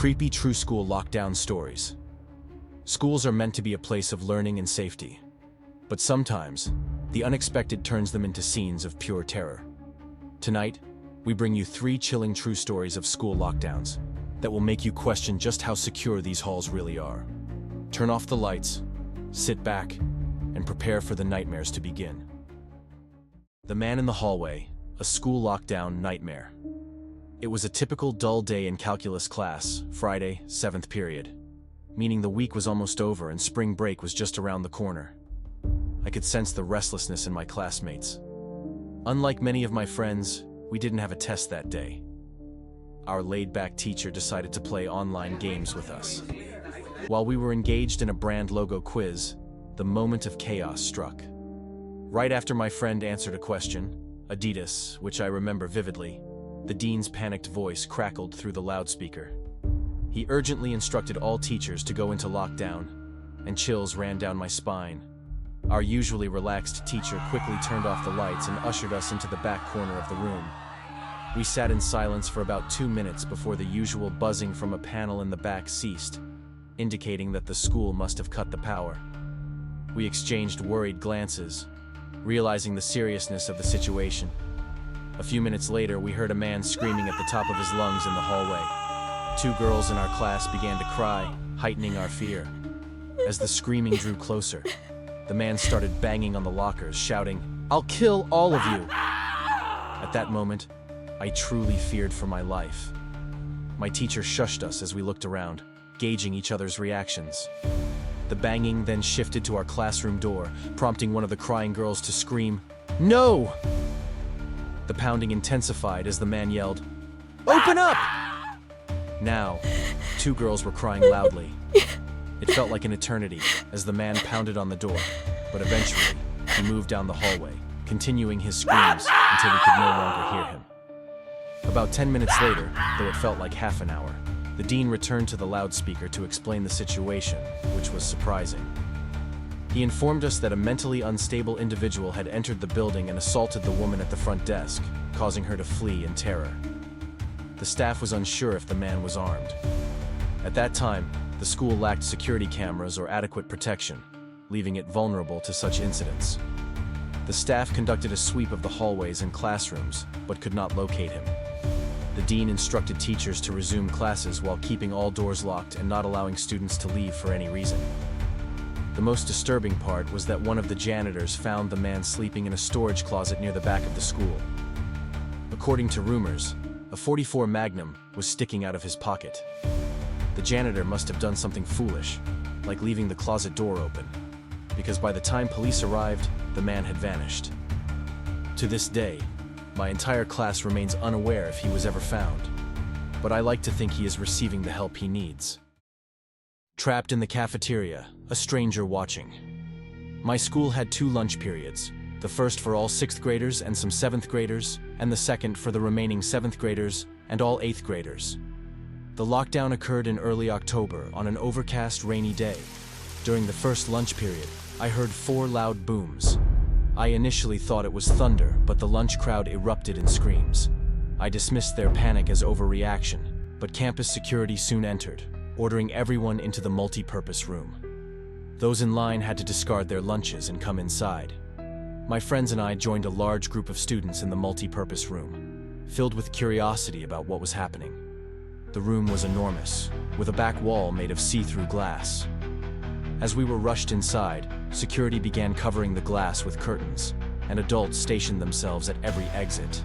Creepy true school lockdown stories. Schools are meant to be a place of learning and safety, but sometimes the unexpected turns them into scenes of pure terror. Tonight, we bring you 3 chilling true stories of school lockdowns that will make you question just how secure these halls really are. Turn off the lights, sit back, and prepare for the nightmares to begin. The Man in the Hallway, a school lockdown nightmare. It was a typical dull day in calculus class, Friday, 7th period, meaning the week was almost over and spring break was just around the corner. I could sense the restlessness in my classmates. Unlike many of my friends, we didn't have a test that day. Our laid-back teacher decided to play online games with us. While we were engaged in a brand logo quiz, the moment of chaos struck. Right after my friend answered a question, Adidas, which I remember vividly, the dean's panicked voice crackled through the loudspeaker. He urgently instructed all teachers to go into lockdown, and chills ran down my spine. Our usually relaxed teacher quickly turned off the lights and ushered us into the back corner of the room. We sat in silence for about 2 minutes before the usual buzzing from a panel in the back ceased, indicating that the school must have cut the power. We exchanged worried glances, realizing the seriousness of the situation. A few minutes later, we heard a man screaming at the top of his lungs in the hallway. 2 girls in our class began to cry, heightening our fear. As the screaming drew closer, the man started banging on the lockers, shouting, "I'll kill all of you!" At that moment, I truly feared for my life. My teacher shushed us as we looked around, gauging each other's reactions. The banging then shifted to our classroom door, prompting one of the crying girls to scream, "No!" The pounding intensified as the man yelled, "Open up!" Now, 2 girls were crying loudly. It felt like an eternity as the man pounded on the door, but eventually, he moved down the hallway, continuing his screams until we could no longer hear him. About 10 minutes later, though it felt like half an hour, the dean returned to the loudspeaker to explain the situation, which was surprising. He informed us that a mentally unstable individual had entered the building and assaulted the woman at the front desk, causing her to flee in terror. The staff was unsure if the man was armed. At that time, the school lacked security cameras or adequate protection, leaving it vulnerable to such incidents. The staff conducted a sweep of the hallways and classrooms, but could not locate him. The dean instructed teachers to resume classes while keeping all doors locked and not allowing students to leave for any reason. The most disturbing part was that one of the janitors found the man sleeping in a storage closet near the back of the school. According to rumors, a .44 Magnum was sticking out of his pocket. The janitor must have done something foolish, like leaving the closet door open, because by the time police arrived, the man had vanished. To this day, my entire class remains unaware if he was ever found, but I like to think he is receiving the help he needs. Trapped in the cafeteria, a stranger watching. My school had 2 lunch periods, the first for all 6th graders and some 7th graders, and the second for the remaining 7th graders and all 8th graders. The lockdown occurred in early October on an overcast, rainy day. During the first lunch period, I heard 4 loud booms. I initially thought it was thunder, but the lunch crowd erupted in screams. I dismissed their panic as overreaction, but campus security soon entered, ordering everyone into the multi-purpose room. Those in line had to discard their lunches and come inside. My friends and I joined a large group of students in the multi-purpose room, filled with curiosity about what was happening. The room was enormous, with a back wall made of see-through glass. As we were rushed inside, security began covering the glass with curtains, and adults stationed themselves at every exit.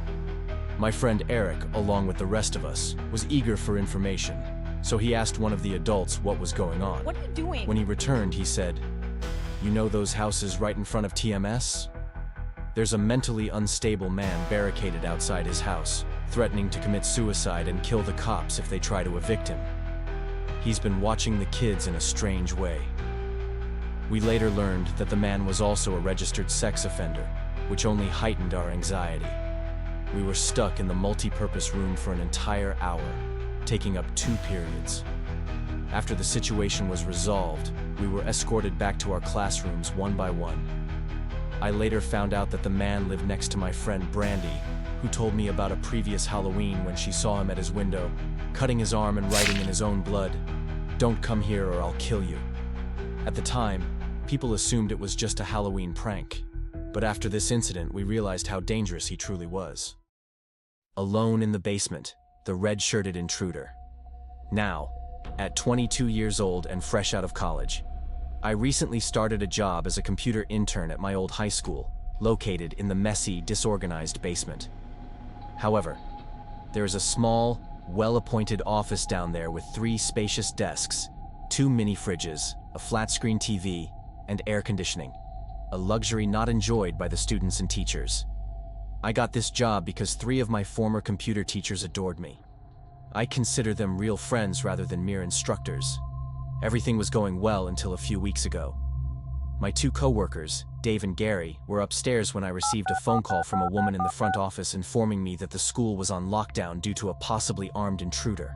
My friend Eric, along with the rest of us, was eager for information, so he asked one of the adults what was going on. "What are you doing?" When he returned, he said, "You know those houses right in front of TMS? There's a mentally unstable man barricaded outside his house, threatening to commit suicide and kill the cops if they try to evict him. He's been watching the kids in a strange way." We later learned that the man was also a registered sex offender, which only heightened our anxiety. We were stuck in the multi-purpose room for an entire hour, taking up 2 periods. After the situation was resolved, we were escorted back to our classrooms one by one. I later found out that the man lived next to my friend Brandy, who told me about a previous Halloween when she saw him at his window, cutting his arm and writing in his own blood, "Don't come here or I'll kill you." At the time, people assumed it was just a Halloween prank, but after this incident, we realized how dangerous he truly was. Alone in the basement, the red-shirted intruder. Now, at 22 years old and fresh out of college, I recently started a job as a computer intern at my old high school, located in the messy, disorganized basement. However, there is a small, well-appointed office down there with 3 spacious desks, 2 mini fridges, a flat-screen TV, and air conditioning, a luxury not enjoyed by the students and teachers. I got this job because 3 of my former computer teachers adored me. I consider them real friends rather than mere instructors. Everything was going well until a few weeks ago. My 2 coworkers, Dave and Gary, were upstairs when I received a phone call from a woman in the front office informing me that the school was on lockdown due to a possibly armed intruder.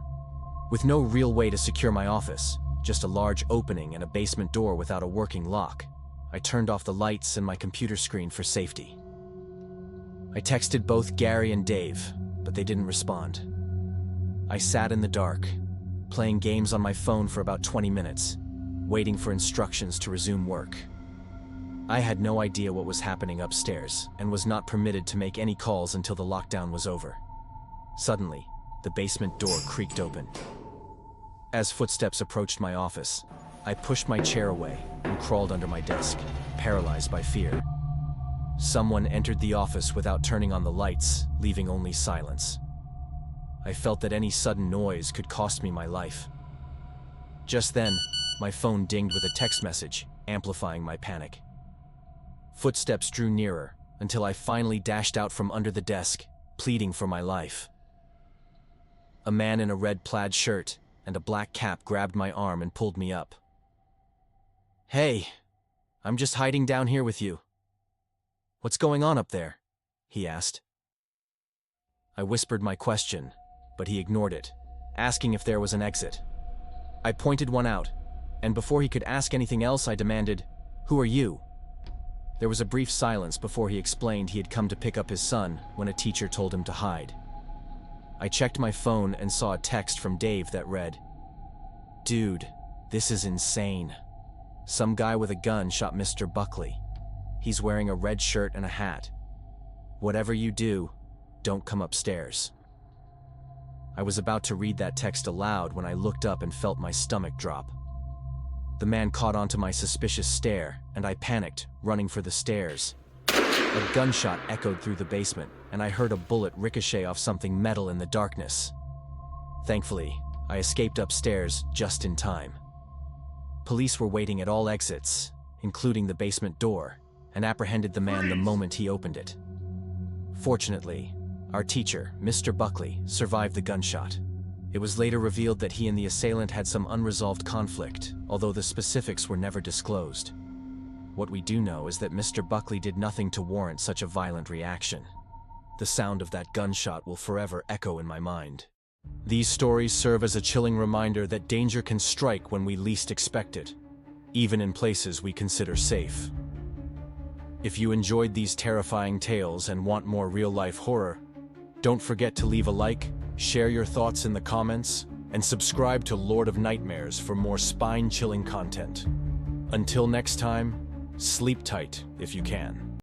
With no real way to secure my office, just a large opening and a basement door without a working lock, I turned off the lights and my computer screen for safety. I texted both Gary and Dave, but they didn't respond. I sat in the dark, playing games on my phone for about 20 minutes, waiting for instructions to resume work. I had no idea what was happening upstairs and was not permitted to make any calls until the lockdown was over. Suddenly, the basement door creaked open. As footsteps approached my office, I pushed my chair away and crawled under my desk, paralyzed by fear. Someone entered the office without turning on the lights, leaving only silence. I felt that any sudden noise could cost me my life. Just then, my phone dinged with a text message, amplifying my panic. Footsteps drew nearer until I finally dashed out from under the desk, pleading for my life. A man in a red plaid shirt and a black cap grabbed my arm and pulled me up. "Hey, I'm just hiding down here with you. What's going on up there?" he asked. I whispered my question, but he ignored it, asking if there was an exit. I pointed one out, and before he could ask anything else, I demanded, "Who are you?" There was a brief silence before he explained he had come to pick up his son when a teacher told him to hide. I checked my phone and saw a text from Dave that read, "Dude, this is insane. Some guy with a gun shot Mr. Buckley. He's wearing a red shirt and a hat. Whatever you do, don't come upstairs." I was about to read that text aloud when I looked up and felt my stomach drop. The man caught onto my suspicious stare, and I panicked, running for the stairs. A gunshot echoed through the basement, and I heard a bullet ricochet off something metal in the darkness. Thankfully, I escaped upstairs just in time. Police were waiting at all exits, including the basement door, and apprehended the man the moment he opened it. Fortunately, our teacher, Mr. Buckley, survived the gunshot. It was later revealed that he and the assailant had some unresolved conflict, although the specifics were never disclosed. What we do know is that Mr. Buckley did nothing to warrant such a violent reaction. The sound of that gunshot will forever echo in my mind. These stories serve as a chilling reminder that danger can strike when we least expect it, even in places we consider safe. If you enjoyed these terrifying tales and want more real-life horror, don't forget to leave a like, share your thoughts in the comments, and subscribe to Lord of Nightmares for more spine-chilling content. Until next time, sleep tight if you can.